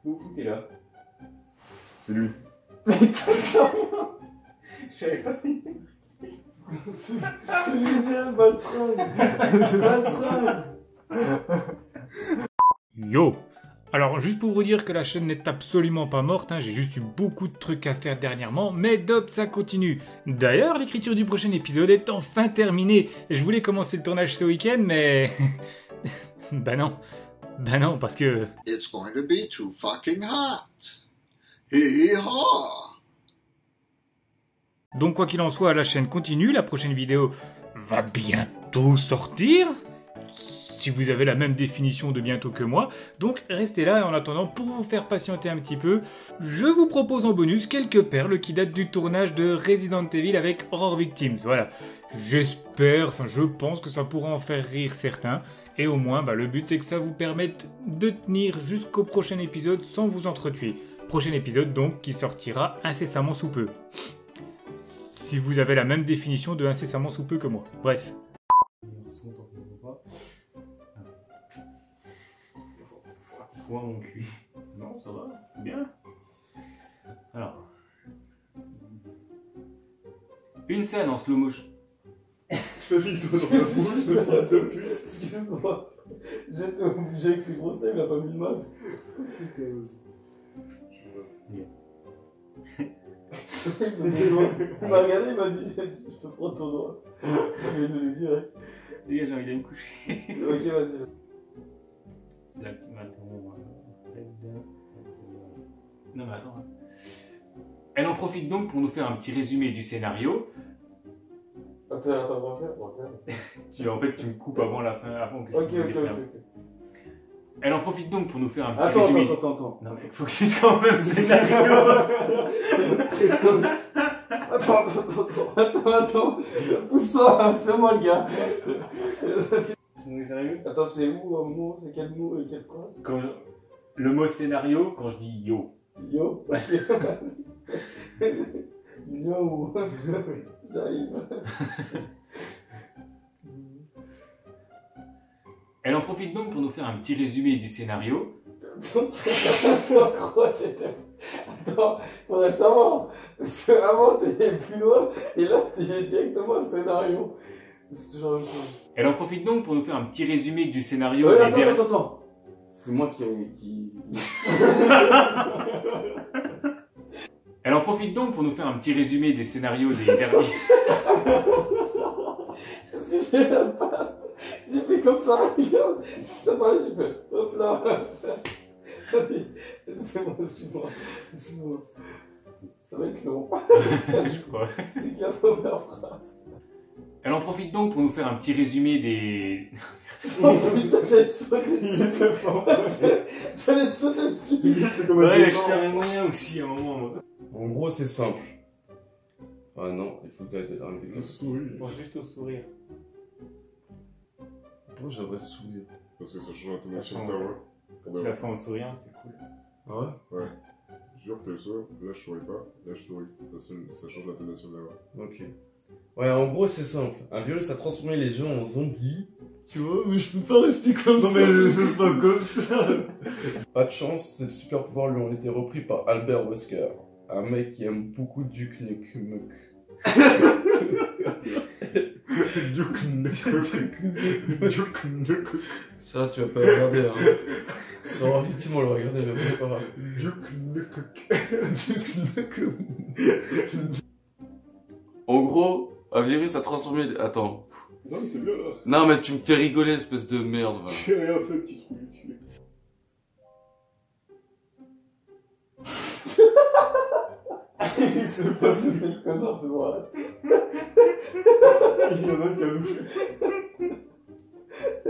Vous foutez là. C'est lui. Mais attention. Je savais pas. C'est lui, Baltringue. C'est Baltringue. Yo! Alors juste pour vous dire que la chaîne n'est absolument pas morte, hein, j'ai juste eu beaucoup de trucs à faire dernièrement, mais Dob ça continue. D'ailleurs l'écriture du prochain épisode est enfin terminée. Je voulais commencer le tournage ce week-end, mais... Bah non, parce que... It's going to be too fucking hot. Hee-haw! Donc quoi qu'il en soit, la chaîne continue, la prochaine vidéo va bientôt sortir. Si vous avez la même définition de bientôt que moi, donc restez là et en attendant, pour vous faire patienter un petit peu, je vous propose en bonus quelques perles qui datent du tournage de Resident Evil avec Horror Victims. Voilà, j'espère, je pense que ça pourra en faire rire certains, et au moins, le but c'est que ça vous permette de tenir jusqu'au prochain épisode sans vous entretuer. Prochain épisode donc qui sortira incessamment sous peu. Si vous avez la même définition de incessamment sous peu que moi. Bref. Moi mon cul. Non, ça va, c'est bien. Alors. Une scène en slow motion. Je peux vite dans la bouche, ce fils de pute. Excuse-moi. J'étais obligé avec ses grosses lèvres, il a pas mis le masque. Il m'a regardé, il m'a dit je peux prendre ton doigt. Il vient de lui dire. Les gars, j'ai envie d'aller me coucher. Ok, vas-y. C'est là que maintenant. Non, mais attends. Elle en profite donc pour nous faire un petit résumé du scénario. Attends, on va faire. En fait, tu me coupes avant la fin, avant que Ok. Elle en profite donc pour nous faire un petit Attends. résumé. Attends. Non, mais faut que je dise quand même le scénario. Attends. Pousse-toi, c'est moi le gars. Sérieux? Attends, c'est où un mot? C'est quel mot et quelle phrase? Quand le mot scénario, quand je dis yo. Yo. Ok. Yo. J'arrive. Elle en profite donc pour nous faire un petit résumé du scénario. Attends, quoi, Attends, faudrait savoir. Parce que avant, t'es plus loin, et là, t'es directement un scénario. C'est toujours la même chose. Elle en profite donc pour nous faire un petit résumé du scénario. Attends. C'est moi qui... Elle en profite donc pour nous faire un petit résumé des scénarios des derniers. Est-ce que j'ai la passe? J'ai fait comme ça, regarde. T'as parlé, j'ai fait. Hop là. Vas-y. C'est bon, excuse-moi. Ça va être long. Je crois. C'est que la première phrase. Elle en profite donc pour nous faire un petit résumé des... Oh putain, j'allais te sauter dessus. J'allais te sauter dessus. Ouais, je ferais moyen aussi à un moment. En gros, c'est simple. Ah non, il faut que tu aies Le sourire. Pense juste au sourire. Pourquoi j'aimerais sourire? Parce que ça change l'intonation Ça de ta change. voix. Quand tu l'as fait en souriant, c'était cool. Ah ouais? Ouais. Je jure que ça, là je souris pas, là je souris. Ça change l'intonation de la voix. Ok. Ouais, en gros, c'est simple. Un virus a transformé les gens en zombies. Tu vois, mais je peux pas rester comme ça. Non, mais je peux pas comme ça. Pas de chance, ces super pouvoirs lui ont été repris par Albert Wesker. Un mec qui aime beaucoup Duke Nukem. Ça, tu vas pas le regarder, hein. Sur Victime, on le regardait, mais c'est pas grave. En gros, un virus a transformé... Attends. Non, mais t'es bien là. Non, mais tu me fais rigoler, espèce de merde, va. J'ai rien fait, petit trou du cul. Il se passe le connard, c'est vrai. Il y en a un qui a louché.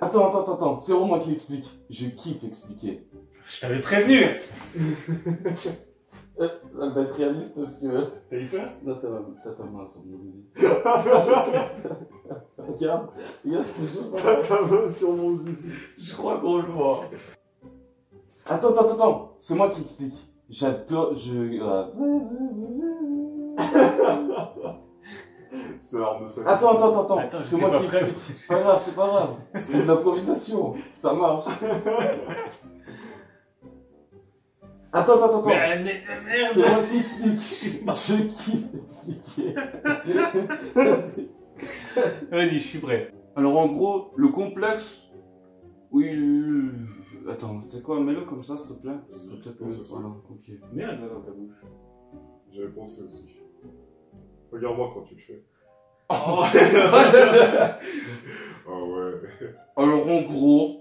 Attends, c'est vraiment moi qui explique. Je kiffe expliquer. Je t'avais prévenu. Ça va être réaliste parce que... T'as eu peur? Non, t'as ta main sur mon zizi. Regarde, je te jure. T'as ta main sur mon zizi. Je crois qu'on le voit. Attends, c'est moi qui explique. J'adore, C'est l'arme de ça. Attends. Attends, C'est j'étais moi pas qui prêt. explique. C'est pas grave. C'est de l'improvisation. Ça marche. Attends. Mais C'est moi qui explique. Je kiffe expliquer. Vas-y, je suis prêt. Alors en gros, le complexe... Oui... Attends, tu sais quoi, mets-le comme ça s'il te plaît. Ce serait peut-être Ouais, mieux. c'est ça. Voilà, ok. Mets un doigt dans ta bouche. J'avais pensé aussi. Regarde-moi quand tu le fais. Oh. Ah ouais. Alors en gros...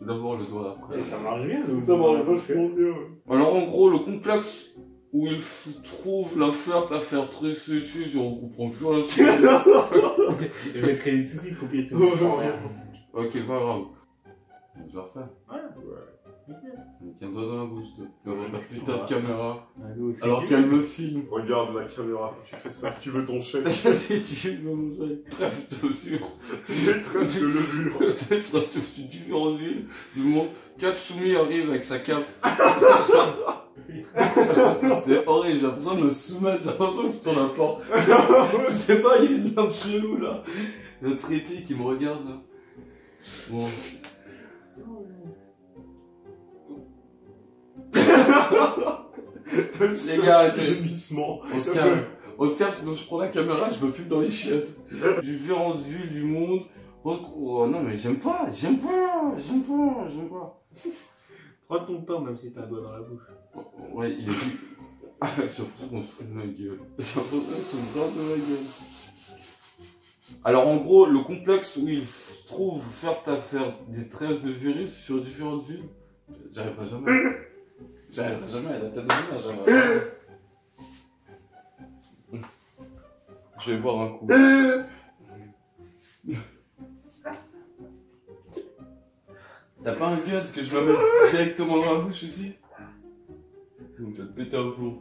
D'abord le doigt après. Ça marche bien, Ça marche vachement bien. Alors en gros, le complexe où il trouve la fleur à faire tresser dessus, on comprend plus rien. Je mettrai des sous-titres au pire, tu comprends rien. Ok, pas grave. Je vais refaire. Ouais. Avec un doigt dans la bouche, devant ta putain de caméra. Alors Alors qu'elle me filme. Regarde la caméra quand tu fais ça. Si tu veux ton chèque. Si tu veux manger, trêve de levure. Des trèfles de levure. Des trêves de différentes villes du monde. Katsumi arrive avec sa cape. C'est horrible, j'ai l'impression de me soumettre, j'ai l'impression que c'est pour la porte. Je sais pas, il y a une lampe chelou là. Il y a un trépied qui me regarde là. Bon. Les gars, petit gémissement. on se calme, sinon je prends la caméra, je me filme dans les chiottes. Différentes villes du monde. Oh non mais j'aime pas. Prends ton temps, même si t'as un doigt dans la bouche. Ouais, il est dit. Ah, j'ai l'impression qu'on se fout de ma gueule. J'ai l'impression qu'on se fout grave de ma gueule. Alors en gros, le complexe où il trouve faire des trêves de virus sur différentes villes, j'arriverai jamais. J'arriverai jamais à la tête de ma mère, j'arriverai jamais. Je vais boire un coup. T'as pas un gun que je me mette directement dans la bouche aussi? Donc tu vas te péter un plomb.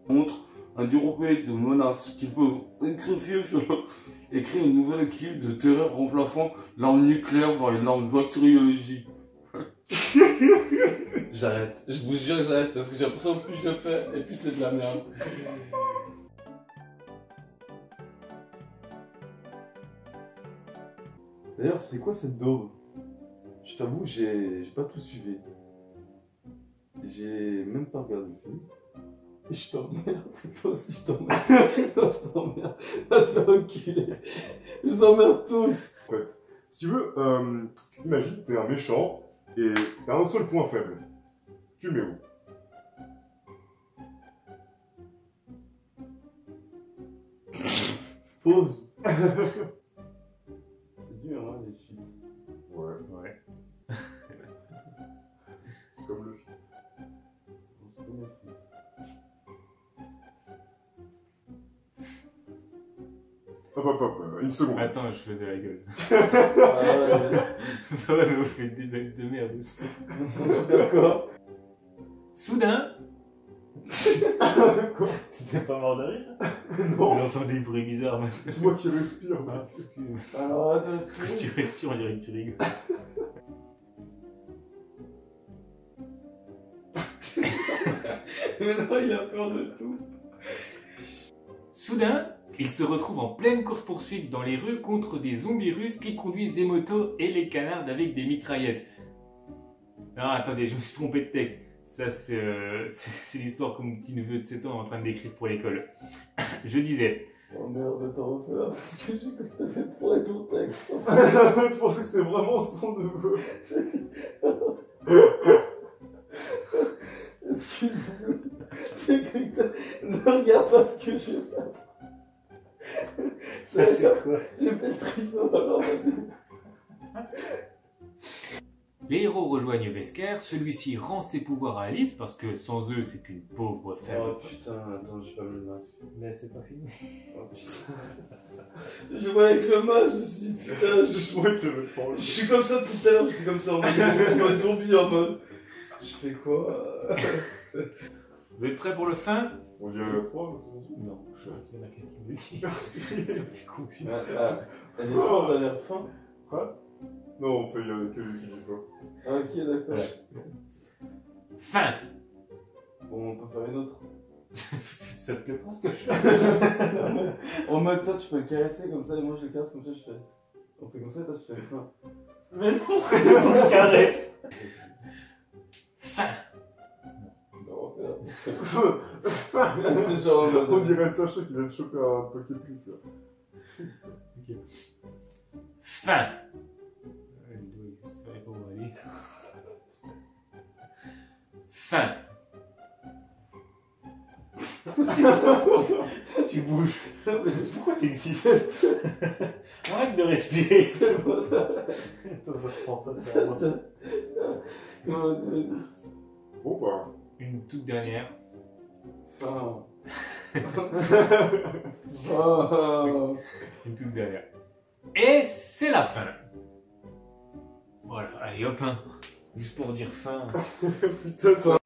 Montre un européen de menaces qui peuvent écrire une nouvelle équipe de terreur remplaçant l'arme nucléaire par une arme bactériologique. J'arrête, je vous jure que j'arrête parce que j'ai l'impression que plus je le fais et plus c'est de la merde. D'ailleurs, c'est quoi cette daube? Je t'avoue, j'ai pas tout suivi. J'ai même pas regardé le film. Et je t'emmerde, toi aussi je t'emmerde. Non, je t'emmerde. Va te faire reculer. Je vous emmerde tous. En fait, si tu veux, imagine, t'es un méchant et t'as un seul point faible. Tu le mets où? Pause. C'est dur, hein, les filles. Ouais, Ouais. c'est comme le film. C'est comme les filles. Hop, une seconde. Attends, je faisais la gueule. Ah ouais, Ouais, mais vous faites des mecs de merde aussi. d'accord. Soudain. T'étais pas mort de rire? Non, J'entends des bruits bizarres. Mais... c'est moi qui respire. Ah, parce que Alors, attends, quand tu respires, on dirait que tu rigoles. Mais non, il a peur de tout. Soudain, il se retrouve en pleine course-poursuite dans les rues contre des zombies russes qui conduisent des motos et les canards avec des mitraillettes. Non, attendez, je me suis trompé de texte. Ça, c'est l'histoire que mon petit neveu de 7 ans est en train d'écrire pour l'école. Je disais... Oh merde, t'en refais là parce que j'ai cru que t'avais foiré ton texte. Je pensais que c'était vraiment son neveu. Excuse-moi. J'ai cru que t'avais... Ne regarde pas ce que j'ai fait. J'ai fait le triso alors, vas-y. Les héros rejoignent Wesker, celui-ci rend ses pouvoirs à Alice parce que sans eux, c'est qu'une pauvre faible. Oh putain, attends, j'ai pas mis le masque. Mais c'est pas fini. Oh putain. Je vois avec le masque, je me suis dit putain, Je souhaite que le je suis comme ça depuis tout à l'heure, j'étais comme ça en mode zombie, en mode. Je fais quoi? Vous êtes prêts pour le fin? On dirait la 3, Non, je il y en a quelqu'un qui me le dit. Merci. Ça fait con aussi. Elle est trop, elle a l'air fin. Quoi? Non, on fait, il y en a que lui qui dit pas. Ah, ok, d'accord. Fin! Bon, on peut faire une autre. Ça te plaît pas ce que je fais? En mode, toi, tu peux le caresser comme ça, et moi, je le caresse comme ça, je fais. On fait comme ça, toi, tu fais fin. Mais non, on se caresse. Fin. Non, c'est genre en mode. On dirait Sacha qui vient de choper un Pokémon, tu vois. Fin. Je savais pas où aller. Fin. Tu bouges. Pourquoi t'existes? Arrête de respirer. Attends, je reprends ça, c'est vraiment- C'est bon, vas-y. Bon, bah. Une toute dernière. Fin. Oh. Une toute dernière. Et c'est la fin. Voilà, allez hop. Hein. Juste pour dire fin. Putain, ça.